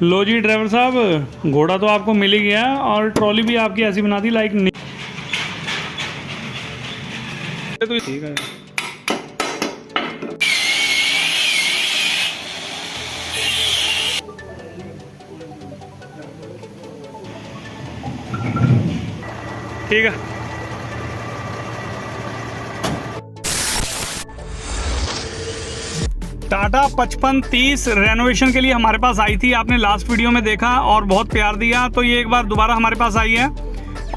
लो जी driver साहब, घोड़ा तो आपको मिल ही गया और ट्रॉली भी आपकी ऐसी बना दी लाइक नहीं। तो ठीक है। ठीक है। टाटा 5530 रेनोवेशन के लिए हमारे पास आई थी, आपने लास्ट वीडियो में देखा और बहुत प्यार दिया, तो ये एक बार दोबारा हमारे पास आई है।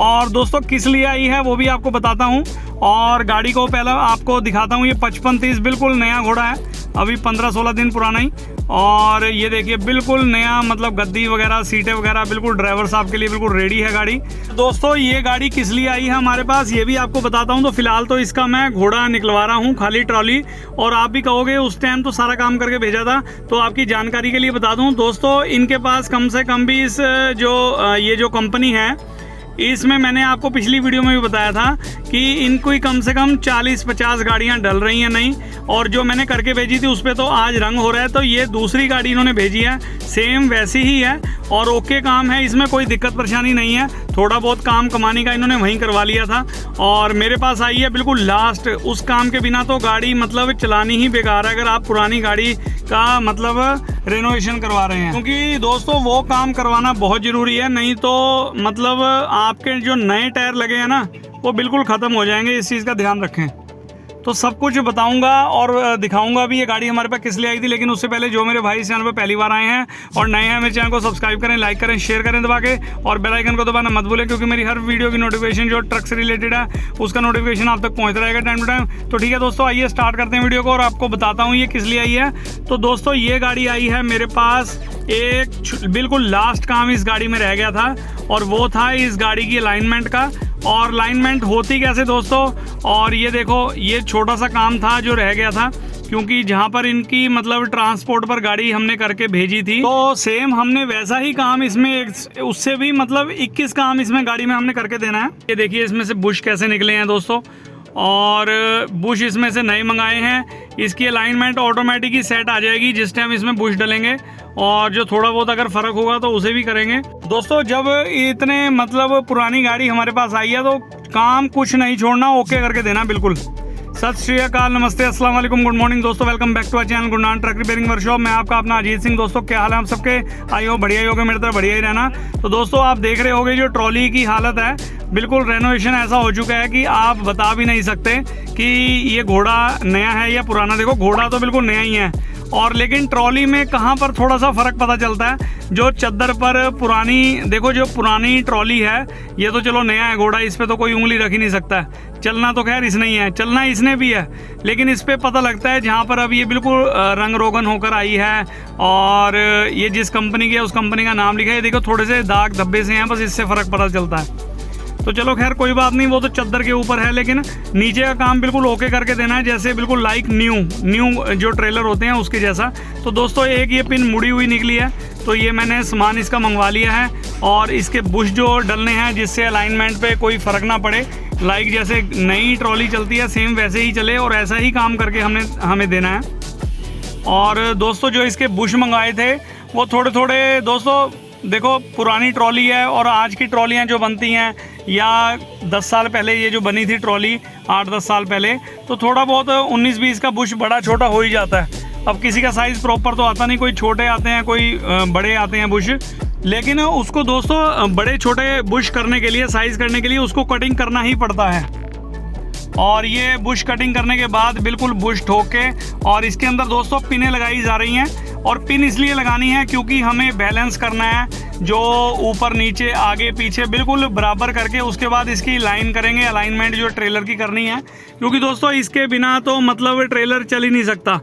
और दोस्तों किस लिए आई है वो भी आपको बताता हूँ और गाड़ी को पहले आपको दिखाता हूँ। ये 5530 बिल्कुल नया घोड़ा है, अभी 15-16 दिन पुराना ही। और ये देखिए बिल्कुल नया, मतलब गद्दी वगैरह, सीटें वगैरह बिल्कुल ड्राइवर साहब के लिए बिल्कुल रेडी है गाड़ी। दोस्तों ये गाड़ी किस लिए आई है हमारे पास ये भी आपको बताता हूँ। तो फिलहाल तो इसका मैं घोड़ा निकलवा रहा हूँ, खाली ट्रॉली। और आप भी कहोगे उस टाइम तो सारा काम करके भेजा था, तो आपकी जानकारी के लिए बता दूँ दोस्तों, इनके पास कम से कम भी इस ये जो कंपनी है, इसमें मैंने आपको पिछली वीडियो में भी बताया था कि इनको ही कम से कम 40-50 गाड़ियां डल रही हैं नई। और जो मैंने करके भेजी थी उस पर तो आज रंग हो रहा है। तो ये दूसरी गाड़ी इन्होंने भेजी है, सेम वैसी ही है और ओके काम है, इसमें कोई दिक्कत परेशानी नहीं है। थोड़ा बहुत काम कमाने का इन्होंने वहीं करवा लिया था और मेरे पास आई है बिल्कुल लास्ट। उस काम के बिना तो गाड़ी मतलब चलानी ही बेकार है, अगर आप पुरानी गाड़ी का मतलब रेनोवेशन करवा रहे हैं, क्योंकि दोस्तों वो काम करवाना बहुत ज़रूरी है। नहीं तो मतलब आपके जो नए टायर लगे हैं ना, वो बिल्कुल ख़त्म हो जाएंगे। इस चीज़ का ध्यान रखें। तो सब कुछ बताऊंगा और दिखाऊंगा भी ये गाड़ी हमारे पास किस लिए आई थी। लेकिन उससे पहले जो मेरे भाई इस चैनल पर पहली बार आए हैं और नए हैं, मेरे चैनल को सब्सक्राइब करें, लाइक करें, शेयर करें दबा के, और बेल आइकन को दबाना मत भूलें, क्योंकि मेरी हर वीडियो की नोटिफिकेशन जो ट्रक से रिलेटेड है उसका नोटिफिकेशन आप तक पहुँचता रहेगा टाइम टू टाइम। तो ठीक है दोस्तों, आइए स्टार्ट करते हैं वीडियो को और आपको बताता हूँ ये किस लिए आई है। तो दोस्तों ये गाड़ी आई है मेरे पास, एक बिल्कुल लास्ट काम इस गाड़ी में रह गया था और वो था इस गाड़ी की अलाइनमेंट का। और अलाइनमेंट होती कैसे दोस्तों, और ये देखो ये छोटा सा काम था जो रह गया था, क्योंकि जहाँ पर इनकी मतलब ट्रांसपोर्ट पर गाड़ी हमने करके भेजी थी, तो सेम हमने वैसा ही काम इसमें उससे भी मतलब 21 काम इसमें गाड़ी में हमने करके देना है। ये देखिए इसमें से बुश कैसे निकले हैं दोस्तों, और बुश इसमें से नए मंगाए हैं। इसकी अलाइनमेंट ऑटोमेटिक ही सेट आ जाएगी जिस टाइम इसमें बुश डलेंगे, और जो थोड़ा बहुत अगर फ़र्क होगा तो उसे भी करेंगे। दोस्तों जब इतने मतलब पुरानी गाड़ी हमारे पास आई है तो काम कुछ नहीं छोड़ना, ओके करके देना बिल्कुल। सत श्री अकाल, नमस्ते, अस्सलाम वालेकुम, गुड मॉर्निंग दोस्तों, welcome back to our channel Gurnan truck repairing workshop. मैं आपका अपना अजीत सिंह। दोस्तों क्या हाल है आप सबके, आई हो बढ़िया ही होगा, मेरी तरफ बढ़िया ही रहना। तो दोस्तों आप देख रहे होंगे जो ट्रॉली की हालत है, बिल्कुल रेनोवेशन ऐसा हो चुका है कि आप बता भी नहीं सकते कि ये घोड़ा नया है या पुराना। देखो घोड़ा तो बिल्कुल नया ही है, और लेकिन ट्रॉली में कहाँ पर थोड़ा सा फ़र्क पता चलता है। जो चद्दर पर पुरानी, देखो जो पुरानी ट्रॉली है, ये तो चलो नया है घोड़ा, इस पर तो कोई उंगली रख ही नहीं सकता है। चलना तो खैर इसने ही है, चलना इसने भी है, लेकिन इस पर पता लगता है जहाँ पर अब ये बिल्कुल रंग रोगन होकर आई है और ये जिस कंपनी की है उस कंपनी का नाम लिखा है। देखो थोड़े से दाग धब्बे से हैं, बस इससे फ़र्क पता चलता है। तो चलो खैर कोई बात नहीं, वो तो चद्दर के ऊपर है, लेकिन नीचे का काम बिल्कुल ओके करके देना है, जैसे बिल्कुल लाइक न्यू जो ट्रेलर होते हैं उसके जैसा। तो दोस्तों एक ये पिन मुड़ी हुई निकली है, तो ये मैंने सामान इसका मंगवा लिया है। और इसके बुश जो डलने हैं जिससे अलाइनमेंट पे कोई फ़र्क ना पड़े, लाइक जैसे नई ट्रॉली चलती है सेम वैसे ही चले, और ऐसा ही काम करके हमें देना है। और दोस्तों जो इसके बुश मंगवाए थे वो थोड़े थोड़े, दोस्तों देखो पुरानी ट्रॉली है और आज की ट्रॉलियाँ जो बनती हैं, या 10 साल पहले ये जो बनी थी ट्रॉली 8-10 साल पहले, तो थोड़ा बहुत 19-20 का बुश बड़ा छोटा हो ही जाता है। अब किसी का साइज़ प्रॉपर तो आता नहीं, कोई छोटे आते हैं, कोई बड़े आते हैं बुश। लेकिन उसको दोस्तों बड़े छोटे बुश करने के लिए, साइज़ करने के लिए उसको कटिंग करना ही पड़ता है। और ये बुश कटिंग करने के बाद बिल्कुल बुश ठोक के, और इसके अंदर दोस्तों पिनें लगाई जा रही हैं। और पिन इसलिए लगानी है क्योंकि हमें बैलेंस करना है, जो ऊपर नीचे आगे पीछे बिल्कुल बराबर करके उसके बाद इसकी लाइन करेंगे, अलाइनमेंट जो ट्रेलर की करनी है। क्योंकि दोस्तों इसके बिना तो मतलब ट्रेलर चल ही नहीं सकता।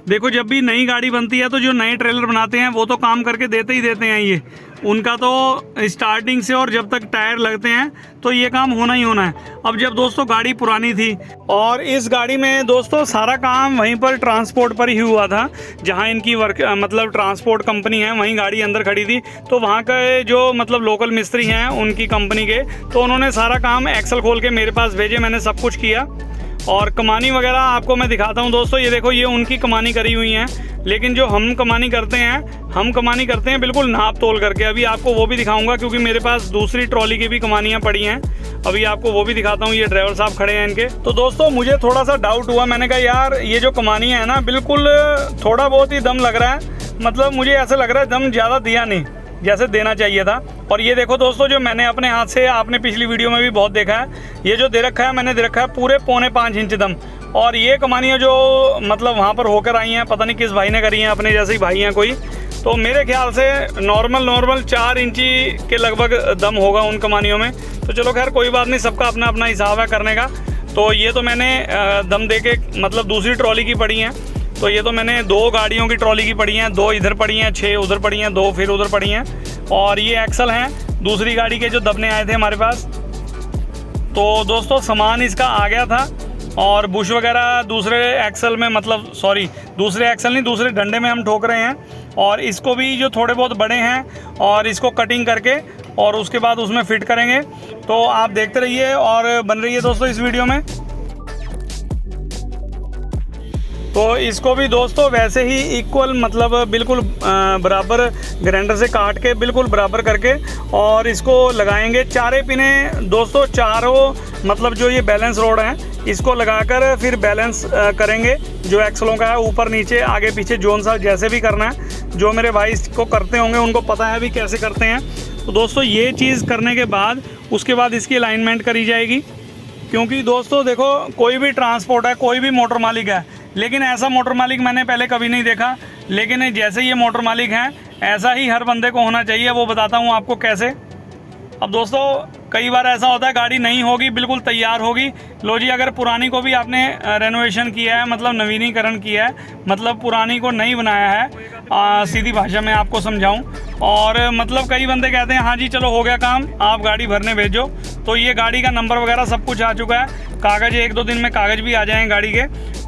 देखो जब भी नई गाड़ी बनती है तो जो नए ट्रेलर बनाते हैं वो तो काम करके देते ही देते हैं, ये उनका तो स्टार्टिंग से, और जब तक टायर लगते हैं तो ये काम होना ही होना है। अब जब दोस्तों गाड़ी पुरानी थी और इस गाड़ी में दोस्तों सारा काम वहीं पर ट्रांसपोर्ट पर ही हुआ था, जहां इनकी मतलब ट्रांसपोर्ट कंपनी है वहीं गाड़ी अंदर खड़ी थी। तो वहाँ के जो मतलब लोकल मिस्त्री हैं उनकी कंपनी के, तो उन्होंने सारा काम एक्सल खोल के मेरे पास भेजे, मैंने सब कुछ किया। और कमानी वगैरह आपको मैं दिखाता हूँ दोस्तों। ये देखो, ये उनकी कमानी करी हुई हैं, लेकिन जो हम कमानी करते हैं बिल्कुल नाप तोल करके। अभी आपको वो भी दिखाऊंगा, क्योंकि मेरे पास दूसरी ट्रॉली की भी कमानियाँ पड़ी हैं। अभी आपको वो भी दिखाता हूँ। ये ड्राइवर साहब खड़े हैं इनके। तो दोस्तों मुझे थोड़ा सा डाउट हुआ, मैंने कहा यार ये जो कमानियाँ है ना, बिल्कुल थोड़ा बहुत ही दम लग रहा है। मतलब मुझे ऐसा लग रहा है दम ज़्यादा दिया नहीं जैसे देना चाहिए था। और ये देखो दोस्तों, जो मैंने अपने हाथ से, आपने पिछली वीडियो में भी बहुत देखा है, ये जो दे रखा है, मैंने दे रखा है पूरे 4.25 इंच दम। और ये कमानियाँ जो मतलब वहाँ पर होकर आई हैं, पता नहीं किस भाई ने करी हैं, अपने जैसे ही भाई हैं कोई, तो मेरे ख्याल से नॉर्मल 4 इंची के लगभग दम होगा उन कमानियों में। तो चलो खैर कोई बात नहीं, सबका अपना अपना हिसाब है करने का। तो ये तो मैंने दम दे के मतलब दूसरी ट्रॉली की पड़ी हैं। तो ये तो मैंने 2 गाड़ियों की ट्रॉली की पड़ी हैं, 2 इधर पड़ी हैं, 6 उधर पड़ी हैं, 2 फिर उधर पड़ी हैं। और ये एक्सल हैं दूसरी गाड़ी के जो दबने आए थे हमारे पास। तो दोस्तों सामान इसका आ गया था, और बुश वगैरह दूसरे एक्सल में, मतलब सॉरी दूसरे एक्सल नहीं, दूसरे डंडे में हम ठोक रहे हैं। और इसको भी जो थोड़े बहुत बड़े हैं, और इसको कटिंग करके और उसके बाद उसमें फिट करेंगे। तो आप देखते रहिए और बन रही है दोस्तों इस वीडियो में। तो इसको भी दोस्तों वैसे ही इक्वल, मतलब बिल्कुल बराबर ग्राइंडर से काट के बिल्कुल बराबर करके और इसको लगाएंगे। चारे पिने दोस्तों, चारों मतलब जो ये बैलेंस रोड है, इसको लगाकर फिर बैलेंस करेंगे जो एक्सलों का है, ऊपर नीचे आगे पीछे जोन सा जैसे भी करना है। जो मेरे भाई इसको करते होंगे उनको पता है भी कैसे करते हैं। तो दोस्तों ये चीज़ करने के बाद उसके बाद इसकी अलाइनमेंट करी जाएगी। क्योंकि दोस्तों देखो, कोई भी ट्रांसपोर्ट है, कोई भी मोटर मालिक है, लेकिन ऐसा मोटर मालिक मैंने पहले कभी नहीं देखा। लेकिन जैसे ये मोटर मालिक हैं, ऐसा ही हर बंदे को होना चाहिए। वो बताता हूँ आपको कैसे। अब दोस्तों कई बार ऐसा होता है, गाड़ी नहीं होगी, बिल्कुल तैयार होगी। लो जी, अगर पुरानी को भी आपने रेनोवेशन किया है, मतलब नवीनीकरण किया है, मतलब पुरानी को नहीं बनाया है, सीधी भाषा में आपको समझाऊं, और मतलब कई बंदे कहते हैं हाँ जी चलो हो गया काम, आप गाड़ी भरने भेजो। तो ये गाड़ी का नंबर वगैरह सब कुछ आ चुका है, कागज़ 1-2 दिन में कागज़ भी आ जाएंगे गाड़ी के।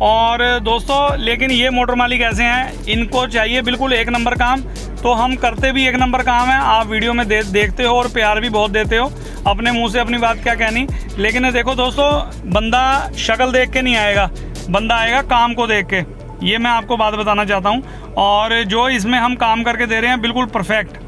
और दोस्तों लेकिन ये मोटर मालिक ऐसे हैं, इनको चाहिए बिल्कुल 1 नंबर काम। तो हम करते भी 1 नंबर काम है। आप वीडियो में देखते हो और प्यार भी बहुत देते हो। अपने मुंह से अपनी बात क्या कहनी। लेकिन देखो दोस्तों, बंदा शक्ल देख के नहीं आएगा, बंदा आएगा काम को देख के। ये मैं आपको बात बताना चाहता हूँ। और जो इसमें हम काम करके दे रहे हैं बिल्कुल परफेक्ट।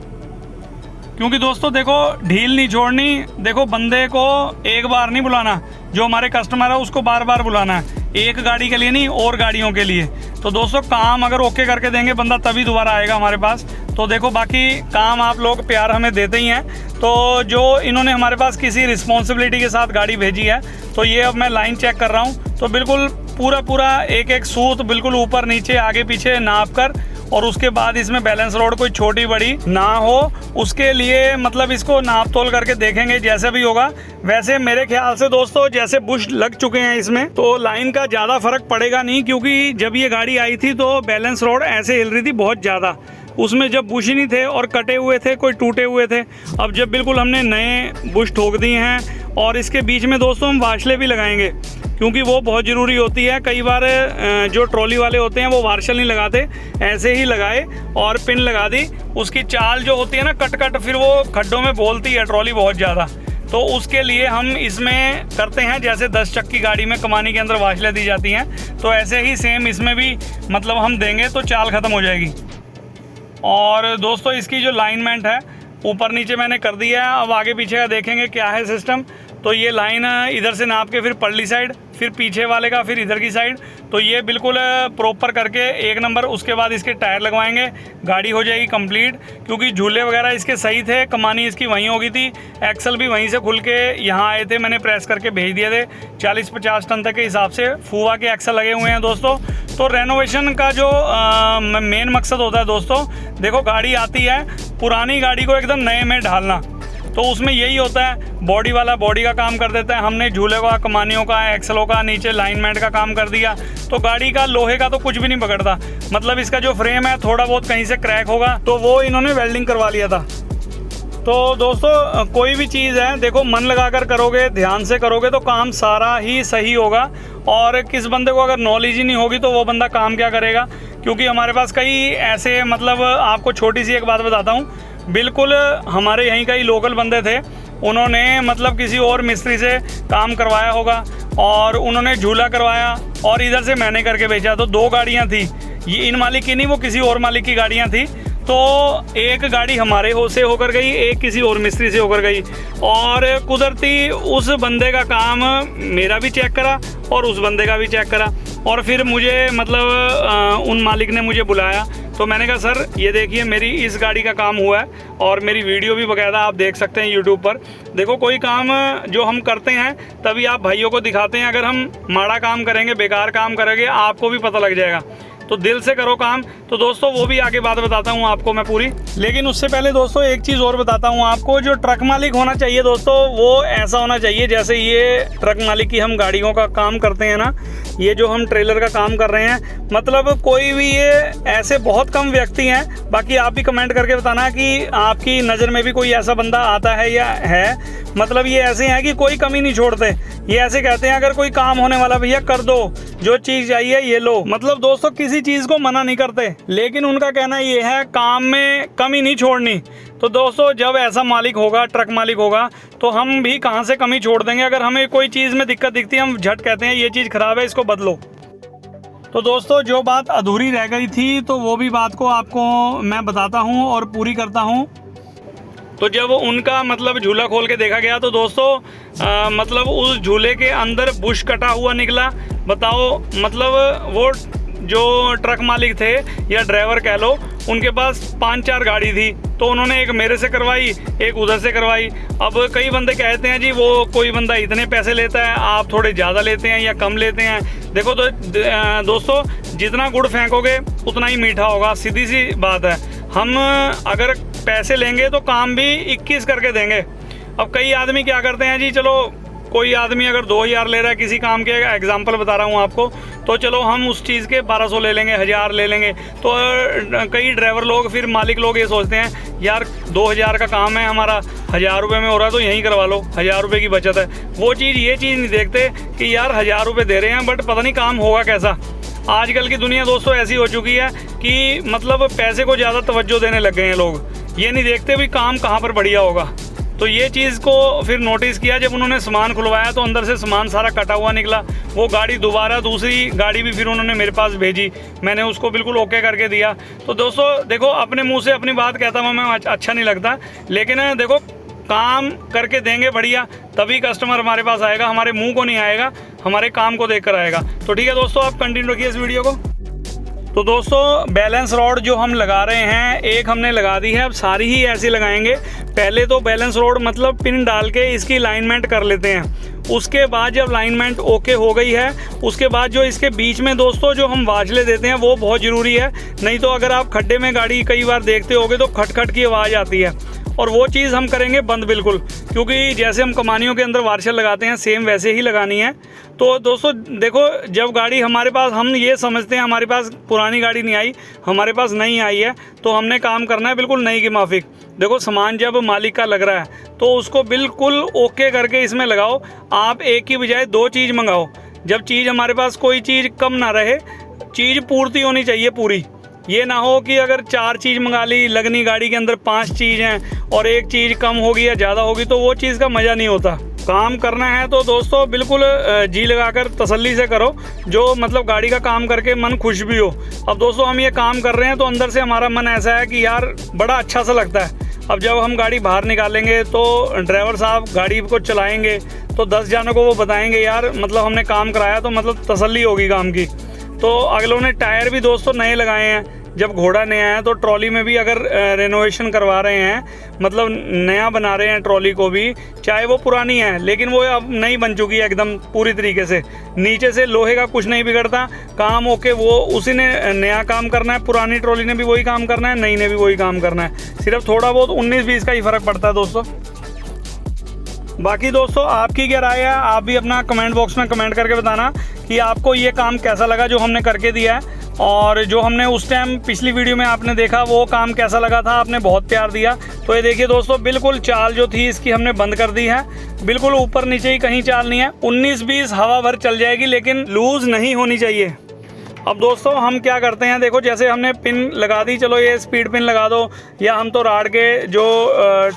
क्योंकि दोस्तों देखो, ढील नहीं छोड़नी। देखो बंदे को एक बार नहीं बुलाना, जो हमारे कस्टमर है उसको बार बार बुलाना है, एक गाड़ी के लिए नहीं और गाड़ियों के लिए। तो दोस्तों काम अगर ओके करके देंगे बंदा, तभी दोबारा आएगा हमारे पास। तो देखो बाकी काम आप लोग प्यार हमें देते ही हैं। तो जो इन्होंने हमारे पास किसी रिस्पॉन्सिबिलिटी के साथ गाड़ी भेजी है, तो ये अब मैं लाइन चेक कर रहा हूँ। तो बिल्कुल पूरा एक सूत बिल्कुल ऊपर नीचे आगे पीछे नाप कर, और उसके बाद इसमें बैलेंस रोड कोई छोटी बड़ी ना हो, उसके लिए मतलब इसको नाप तोल करके देखेंगे। जैसे भी होगा वैसे मेरे ख्याल से दोस्तों, जैसे बुश लग चुके हैं इसमें, तो लाइन का ज़्यादा फर्क पड़ेगा नहीं। क्योंकि जब ये गाड़ी आई थी तो बैलेंस रोड ऐसे हिल रही थी बहुत ज़्यादा, उसमें जब बुश ही नहीं थे और कटे हुए थे, कोई टूटे हुए थे। अब जब बिल्कुल हमने नए बुश ठोक दिए हैं, और इसके बीच में दोस्तों हम वार्शलें भी लगाएंगे, क्योंकि वो बहुत ज़रूरी होती है। कई बार जो ट्रॉली वाले होते हैं वो वार्शल नहीं लगाते, ऐसे ही लगाए और पिन लगा दी। उसकी चाल जो होती है ना कट फिर वो खड्डों में बोलती है ट्रॉली बहुत ज़्यादा। तो उसके लिए हम इसमें करते हैं, जैसे 10 चक्की गाड़ी में कमानी के अंदर वार्शलें दी जाती हैं, तो ऐसे ही सेम इसमें भी मतलब हम देंगे तो चाल ख़त्म हो जाएगी। और दोस्तों इसकी जो लाइनमेंट है ऊपर नीचे मैंने कर दिया है। अब आगे पीछे का देखेंगे क्या है सिस्टम। तो ये लाइन इधर से नाप के फिर परली साइड, फिर पीछे वाले का फिर इधर की साइड, तो ये बिल्कुल प्रॉपर करके 1 नंबर। उसके बाद इसके टायर लगवाएंगे, गाड़ी हो जाएगी कंप्लीट। क्योंकि झूले वगैरह इसके सही थे, कमानी इसकी वहीं हो गई थी, एक्सल भी वहीं से खुल के यहाँ आए थे, मैंने प्रेस करके भेज दिए थे। 40-50 टन तक के हिसाब से फूवा के एक्सल लगे हुए हैं दोस्तों। तो रेनोवेशन का जो मेन मकसद होता है दोस्तों, देखो गाड़ी आती है, पुरानी गाड़ी को एकदम नए में ढालना। तो उसमें यही होता है, बॉडी वाला बॉडी का काम कर देता है, हमने झूले का, कमानियों का, एक्सलों का, नीचे लाइनमेंट का काम कर दिया। तो गाड़ी का लोहे का तो कुछ भी नहीं पकड़ता। मतलब इसका जो फ्रेम है थोड़ा बहुत कहीं से क्रैक होगा तो वो इन्होंने वेल्डिंग करवा लिया था। तो दोस्तों कोई भी चीज़ है, देखो मन लगाकर करोगे, ध्यान से करोगे तो काम सारा ही सही होगा। और किस बंदे को अगर नॉलेज ही नहीं होगी तो वो बंदा काम क्या करेगा। क्योंकि हमारे पास कई ऐसे, मतलब आपको छोटी सी एक बात बताता हूँ, बिल्कुल हमारे यहीं का ही लोकल बंदे थे, उन्होंने मतलब किसी और मिस्त्री से काम करवाया होगा, और उन्होंने झूला करवाया और इधर से मैंने करके बेचा। तो 2 गाड़ियाँ थी, ये इन मालिक की नहीं, वो किसी और मालिक की गाड़ियाँ थी। तो एक गाड़ी हमारे से होकर गई, एक किसी और मिस्त्री से होकर गई, और कुदरती उस बंदे का काम मेरा भी चेक करा और उस बंदे का भी चेक करा। और फिर मुझे मतलब उन मालिक ने मुझे बुलाया। तो मैंने कहा सर ये देखिए मेरी इस गाड़ी का काम हुआ है और मेरी वीडियो भी बाकायदा आप देख सकते हैं यूट्यूब पर। देखो कोई काम जो हम करते हैं तभी आप भाइयों को दिखाते हैं। अगर हम माड़ा काम करेंगे, बेकार काम करेंगे, आपको भी पता लग जाएगा। तो दिल से करो काम। तो दोस्तों वो भी आगे बात बताता हूँ आपको मैं पूरी, लेकिन उससे पहले दोस्तों एक चीज़ और बताता हूँ आपको। जो ट्रक मालिक होना चाहिए दोस्तों, वो ऐसा होना चाहिए जैसे ये ट्रक मालिक की हम गाड़ियों का काम करते हैं ना, ये जो हम ट्रेलर का काम कर रहे हैं, मतलब कोई भी ये ऐसे बहुत कम व्यक्ति हैं। बाकी आप भी कमेंट करके बताना कि आपकी नज़र में भी कोई ऐसा बंदा आता है या है। मतलब ये ऐसे हैं कि कोई कमी नहीं छोड़ते। ये ऐसे कहते हैं अगर कोई काम होने वाला भैया कर दो, जो चीज़ चाहिए ये लो। मतलब दोस्तों किसी चीज़ को मना नहीं करते, लेकिन उनका कहना ये है काम में कमी नहीं छोड़नी। तो दोस्तों जब ऐसा मालिक होगा, ट्रक मालिक होगा, तो हम भी कहाँ से कमी छोड़ देंगे। अगर हमें कोई चीज़ में दिक्कत दिखती है, हम झट कहते हैं ये चीज़ ख़राब है, इसको बदलो। तो दोस्तों जो बात अधूरी रह गई थी तो वो भी बात को आपको मैं बताता हूँ और पूरी करता हूँ। तो जब उनका मतलब झूला खोल के देखा गया तो दोस्तों मतलब उस झूले के अंदर बुश कटा हुआ निकला। बताओ, मतलब वो जो ट्रक मालिक थे या ड्राइवर कह लो, उनके पास 5-4 गाड़ी थी। तो उन्होंने एक मेरे से करवाई, एक उधर से करवाई। अब कई बंदे कहते हैं जी वो कोई बंदा इतने पैसे लेता है, आप थोड़े ज़्यादा लेते हैं या कम लेते हैं। देखो तो दोस्तों जितना गुड़ फेंकोगे उतना ही मीठा होगा, सीधी सी बात है। हम अगर पैसे लेंगे तो काम भी 21 करके देंगे। अब कई आदमी क्या करते हैं जी, चलो कोई आदमी अगर 2000 ले रहा है किसी काम के, एग्जांपल बता रहा हूँ आपको, तो चलो हम उस चीज़ के 1200 ले लेंगे, 1000 ले लेंगे। तो कई ड्राइवर लोग, फिर मालिक लोग ये सोचते हैं यार 2000 का काम है हमारा, 1000 रुपये में हो रहा है तो यहीं करवा लो, 1000 रुपये की बचत है। वो चीज़, ये चीज़ नहीं देखते कि यार 1000 रुपये दे रहे हैं बट पता नहीं काम होगा कैसा। आजकल की दुनिया दोस्तों ऐसी हो चुकी है कि मतलब पैसे को ज़्यादा तवज्जो देने लग गए हैं लोग। ये नहीं देखते भी काम कहाँ पर बढ़िया होगा। तो ये चीज़ को फिर नोटिस किया जब उन्होंने सामान खुलवाया तो अंदर से सामान सारा कटा हुआ निकला। वो गाड़ी दोबारा, दूसरी गाड़ी भी फिर उन्होंने मेरे पास भेजी, मैंने उसको बिल्कुल ओके करके दिया। तो दोस्तों देखो अपने मुंह से अपनी बात कहता हूँ मैं, अच्छा नहीं लगता, लेकिन देखो काम करके देंगे बढ़िया, तभी कस्टमर हमारे पास आएगा, हमारे मुँह को नहीं आएगा, हमारे काम को देख कर आएगा। तो ठीक है दोस्तों, आप कंटिन्यू रखिए इस वीडियो को। तो दोस्तों बैलेंस रॉड जो हम लगा रहे हैं, एक हमने लगा दी है, अब सारी ही ऐसी लगाएंगे। पहले तो बैलेंस रॉड मतलब पिन डाल के इसकी अलाइनमेंट कर लेते हैं। उसके बाद जब अलाइनमेंट ओके हो गई है, उसके बाद जो इसके बीच में दोस्तों जो हम वाजले देते हैं वो बहुत ज़रूरी है। नहीं तो अगर आप खड्डे में गाड़ी कई बार देखते होगे तो खटखट की आवाज़ आती है, और वो चीज़ हम करेंगे बंद बिल्कुल, क्योंकि जैसे हम कमानियों के अंदर वार्शल लगाते हैं सेम वैसे ही लगानी है। तो दोस्तों देखो जब गाड़ी हमारे पास, हम ये समझते हैं हमारे पास पुरानी गाड़ी नहीं आई, हमारे पास नई आई है, तो हमने काम करना है बिल्कुल नई की माफिक। देखो सामान जब मालिक का लग रहा है तो उसको बिल्कुल ओके करके इसमें लगाओ। आप एक की बजाय 2 चीज़ मंगाओ। जब चीज़ हमारे पास कोई चीज़ कम ना रहे, चीज़ पूर्ति होनी चाहिए पूरी। ये ना हो कि अगर 4 चीज़ मंगा ली, लगनी गाड़ी के अंदर 5 चीज़ हैं और एक चीज़ कम होगी या ज़्यादा होगी, तो वो चीज़ का मज़ा नहीं होता। काम करना है तो दोस्तों बिल्कुल जी लगाकर तसल्ली से करो, जो मतलब गाड़ी का काम करके मन खुश भी हो। अब दोस्तों हम ये काम कर रहे हैं तो अंदर से हमारा मन ऐसा है कि यार बड़ा अच्छा सा लगता है। अब जब हम गाड़ी बाहर निकालेंगे तो ड्राइवर साहब गाड़ी को चलाएंगे तो 10 जनों को वो बताएंगे यार मतलब हमने काम कराया, तो मतलब तसल्ली होगी काम की। तो अगलों ने टायर भी दोस्तों नए लगाए हैं। जब घोड़ा नया है तो ट्रॉली में भी अगर रेनोवेशन करवा रहे हैं, मतलब नया बना रहे हैं ट्रॉली को भी, चाहे वो पुरानी है लेकिन वो अब नई बन चुकी है एकदम पूरी तरीके से। नीचे से लोहे का कुछ नहीं बिगड़ता, काम ओके, वो उसी ने नया काम करना है, पुरानी ट्रॉली ने भी वही काम करना है, नई ने भी वही काम करना है। सिर्फ थोड़ा बहुत 19-20 का ही फ़र्क पड़ता है दोस्तों। बाकी दोस्तों आपकी क्या राय है, आप भी अपना कमेंट बॉक्स में कमेंट करके बताना कि आपको ये काम कैसा लगा जो हमने करके दिया है, और जो हमने उस टाइम पिछली वीडियो में आपने देखा वो काम कैसा लगा था, आपने बहुत प्यार दिया। तो ये देखिए दोस्तों बिल्कुल चाल जो थी इसकी हमने बंद कर दी है, बिल्कुल ऊपर नीचे ही कहीं चाल नहीं है। 19-20 हवा भर चल जाएगी लेकिन लूज़ नहीं होनी चाहिए। अब दोस्तों हम क्या करते हैं, देखो जैसे हमने पिन लगा दी, चलो ये स्पीड पिन लगा दो, या हम तो राड के जो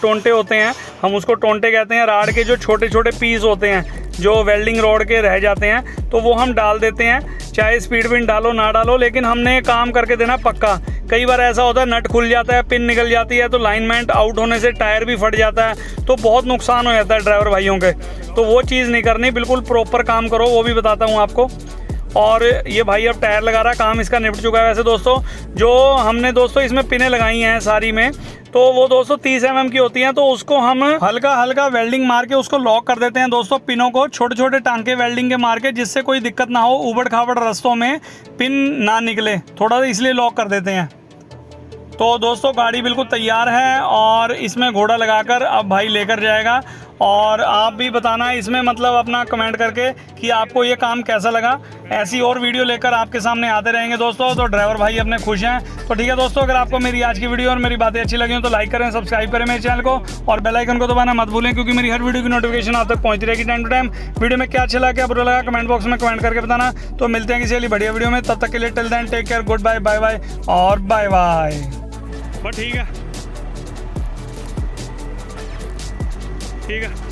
टोंटे होते हैं, हम उसको टोंटे कहते हैं, राड के जो छोटे छोटे पीस होते हैं, जो वेल्डिंग रॉड के रह जाते हैं तो वो हम डाल देते हैं, चाहे स्पीड पिन डालो ना डालो, लेकिन हमने काम करके देना पक्का। कई बार ऐसा होता है नट खुल जाता है, पिन निकल जाती है, तो लाइनमेंट आउट होने से टायर भी फट जाता है, तो बहुत नुकसान हो जाता है ड्राइवर भाइयों के। तो वो चीज़ नहीं करनी, बिल्कुल प्रॉपर काम करो, वो भी बताता हूँ आपको। और ये भाई अब टायर लगा रहा, काम इसका निपट चुका है। वैसे दोस्तों जो हमने दोस्तों इसमें पिनें लगाई हैं सारी में, तो वो दोस्तों 30 mm की होती हैं, तो उसको हम हल्का हल्का वेल्डिंग मार के उसको लॉक कर देते हैं दोस्तों। पिनों को छोटे छोटे टांके वेल्डिंग के मार के, जिससे कोई दिक्कत ना हो, उबड़ खाबड़ रास्तों में पिन ना निकले, थोड़ा इसलिए लॉक कर देते हैं। तो दोस्तों गाड़ी बिल्कुल तैयार है और इसमें घोड़ा लगाकर अब भाई लेकर जाएगा। और आप भी बताना इसमें मतलब अपना कमेंट करके कि आपको ये काम कैसा लगा। ऐसी और वीडियो लेकर आपके सामने आते रहेंगे दोस्तों। तो ड्राइवर भाई अपने खुश हैं। तो ठीक है दोस्तों, अगर आपको मेरी आज की वीडियो और मेरी बातें अच्छी लगी हो तो लाइक करें, सब्सक्राइब करें मेरे चैनल को, और बेल आइकन को दबाना मत भूलें, क्योंकि मेरी हर वीडियो की नोटिफिकेशन आप तक पहुंचती रहेगी टाइम टू टाइम। वीडियो में क्या अच्छा लगा, क्या बुरा लगा, कमेंट बॉक्स में कमेंट करके बताना। तो मिलते हैं किसी अगली बढ़िया वीडियो में, तब तक के लिए till then take care, good bye, bye bye और बाय बाय। बस ठीक है, ठीक है।